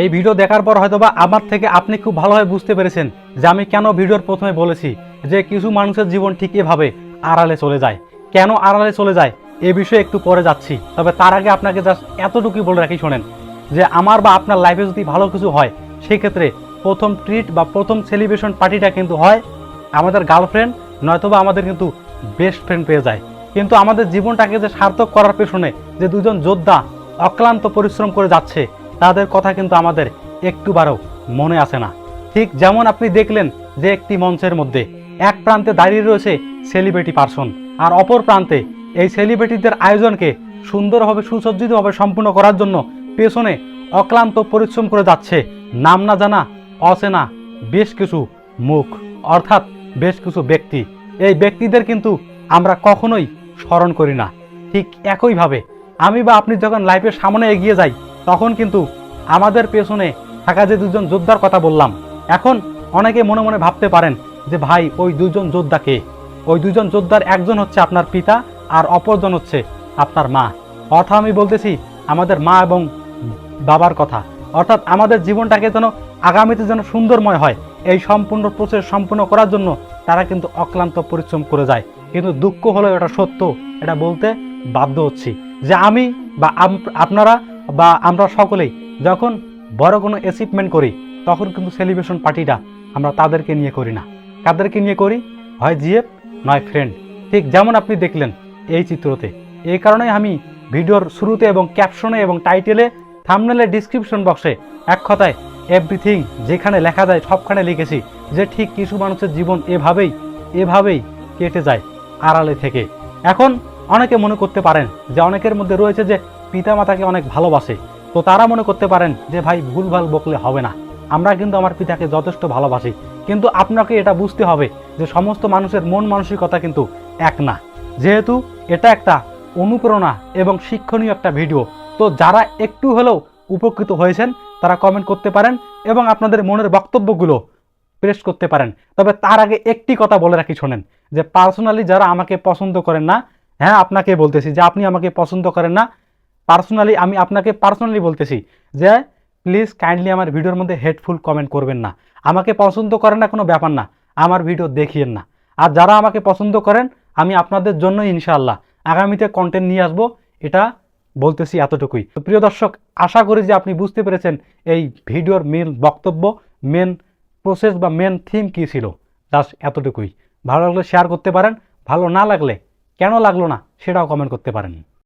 এই ভিডিও দেখার পর হয়তোবা আমার থেকে আপনি খুব ভালোভাবে বুঝতে পেরেছেন যে আমি কেন ভিডিওর প্রথমে বলেছি যে কিছু মানুষের জীবন ঠিক এভাবে আড়ালে চলে যায়। কেন আড়ালে চলে যায় এ বিষয়ে একটু পরে যাচ্ছি, তবে তার আগে আপনাকে জাস্ট এতটুকুই বলে রাখি শোনেন, যে আমার বা আপনার লাইফে যদি ভালো কিছু হয় সেক্ষেত্রে প্রথম ট্রিট বা প্রথম সেলিব্রেশন পার্টিটা কিন্তু হয় আমাদের গার্লফ্রেন্ড, নয়তোবা আমাদের কিন্তু বেস্ট ফ্রেন্ড পেয়ে যায়। কিন্তু আমাদের জীবনটাকে যে সার্থক করার পেছনে যে দুজন যোদ্ধা অক্লান্ত পরিশ্রম করে যাচ্ছে তাদের কথা কিন্তু আমাদের একটুবারও মনে আসে না। ঠিক যেমন আপনি দেখলেন যে একটি মঞ্চের মধ্যে এক প্রান্তে দাঁড়িয়ে রয়েছে সেলিব্রিটি পার্সন, আর অপর প্রান্তে এই সেলিব্রিটিদের আয়োজনকে সুন্দরভাবে সুসজ্জিতভাবে সম্পূর্ণ করার জন্য পেছনে অক্লান্ত পরিশ্রম করে যাচ্ছে নাম না জানা অচেনা বেশ কিছু মুখ, অর্থাৎ বেশ কিছু ব্যক্তি। এই ব্যক্তিদের কিন্তু আমরা কখনোই স্মরণ করি না। ঠিক একইভাবে আমি বা আপনি যখন লাইফের সামনে এগিয়ে যাই তখন কিন্তু আমাদের পেছনে থাকা যে দুজন যোদ্ধার কথা বললাম, এখন অনেকে মনে মনে ভাবতে পারেন যে ভাই ওই দুজন যোদ্ধা কে? ওই দুজন যোদ্ধার একজন হচ্ছে আপনার পিতা আর অপরজন হচ্ছে আপনার মা। অর্থাৎ আমি বলতেছি আমাদের মা এবং বাবার কথা। অর্থাৎ আমাদের জীবনটাকে যেন আগামীতে যেন সুন্দরময় হয়, এই সম্পূর্ণ প্রসেস সম্পূর্ণ করার জন্য তারা কিন্তু অক্লান্ত পরিশ্রম করে যায়। কিন্তু দুঃখ হলো এটা সত্য, এটা বলতে বাধ্য হচ্ছি যে আমি বা আপনারা বা আমরা সকলেই যখন বড় কোনো অ্যাচিভমেন্ট করি তখন কিন্তু সেলিব্রেশন পার্টিটা আমরা তাদেরকে নিয়ে করি না। কাদেরকে নিয়ে করি? হয় জিএফ নয় ফ্রেন্ড। ঠিক যেমন আপনি দেখলেন এই চিত্রতে। এই কারণেই আমি ভিডিওর শুরুতে এবং ক্যাপশনে এবং টাইটেলে থাম্বনেলে ডিসক্রিপশন বক্সে এক কথায় এভরিথিং যেখানে লেখা যায় সবখানে লিখেছি যে ঠিক কিছু মানুষের জীবন এভাবেই কেটে যায় আড়ালে থেকে। এখন অনেকে মনে করতে পারেন যে অনেকের মধ্যে রয়েছে যে পিতামাতাকে অনেক ভালোবাসে, তো তারা মনে করতে পারেন যে ভাই ভুলভাল বকলে হবে না, আমরা কিন্তু আমার পিতাকে যথেষ্ট ভালোবাসি। কিন্তু আপনাকে এটা বুঝতে হবে যে সমস্ত মানুষের মন মানসিকতা কিন্তু এক না। যেহেতু এটা একটা অনুপ্রেরণা এবং শিক্ষণীয় একটা ভিডিও, তো যারা একটু হলেও উপকৃত হয়েছেন তারা কমেন্ট করতে পারেন এবং আপনাদের মনের বক্তব্যগুলো প্রেস করতে পারেন। তবে তার আগে একটি কথা বলে রাখি শোনেন, যে পার্সোনালি যারা আমাকে পছন্দ করেন না, হ্যাঁ আপনাকে বলতেছি যে আপনি আমাকে পছন্দ করেন না, পার্সোনালি আমি আপনাকে পার্সোনালি বলতেছি যে প্লিজ কাইন্ডলি আমার ভিডিওর মধ্যে হেটফুল কমেন্ট করবেন না। আমাকে পছন্দ করেন না কোনো ব্যাপার না, আমার ভিডিও দেখিয়েন না। আর যারা আমাকে পছন্দ করেন আমি আপনাদের জন্য ইনশাআল্লাহ আগামীতে কন্টেন্ট নিয়ে আসবো, এটা বলতেছি এতটুকুই। তো প্রিয় দর্শক, আশা করি যে আপনি বুঝতে পেরেছেন এই ভিডিওর মেন বক্তব্য, মেন প্রসেস বা মেন থিম কী ছিল। জাস্ট এতটুকুই। ভালো লাগলে শেয়ার করতে পারেন, ভালো না লাগলে কেন লাগলো না সেটাও কমেন্ট করতে পারেন।